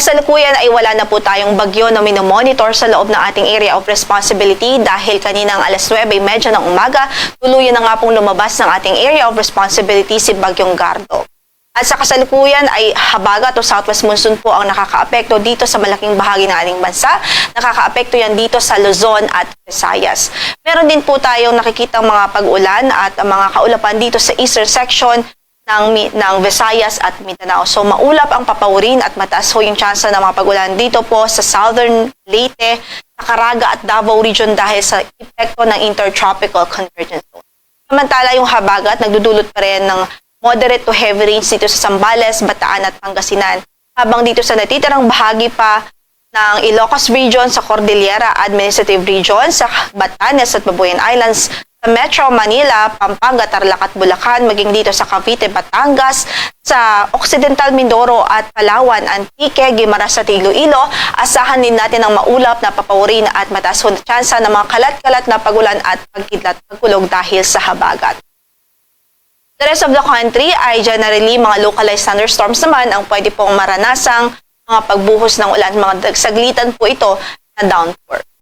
kasalukuyan ay wala na po tayong bagyo na minomonitor sa loob ng ating area of responsibility dahil kaninang alas 9:30 ng umaga, tuluyan na nga pong lumabas ng ating area of responsibility si Bagyong Gardo. At sa kasalukuyan ay habagat o southwest monsoon po ang nakakaapekto dito sa malaking bahagi ng ating bansa. Nakakaapekto yan dito sa Luzon at Visayas. Meron din po tayong nakikitang mga pag-ulan at mga kaulapan dito sa eastern section ng Visayas at Mindanao. So maulap ang papawirin at mataas ho yung tsansa ng mga pag-ulan dito po sa southern Leyte, Caraga at Davao region dahil sa epekto ng intertropical convergence zone. Samantala yung habagat nagdudulot pa rin ng moderate to heavy rains dito sa Zambales, Bataan at Pangasinan. Habang dito sa natitirang bahagi pa ng Ilocos Region, sa Cordillera Administrative Region, sa Batanes at Babuyan Islands, sa Metro Manila, Pampanga, Tarlac at Bulacan, maging dito sa Cavite, Batangas, sa Occidental Mindoro at Palawan, Antique, Guimaras at Iloilo, asahan din natin ang maulap na papawirin at mataas na tsansa ng mga kalat-kalat na pagulan at pagkidlat-pagkulog dahil sa habagat. The rest of the country ay generally mga localized thunderstorms naman ang pwede pong maranasang mga pagbuhos ng ulan, mga saglitan po ito na downpour.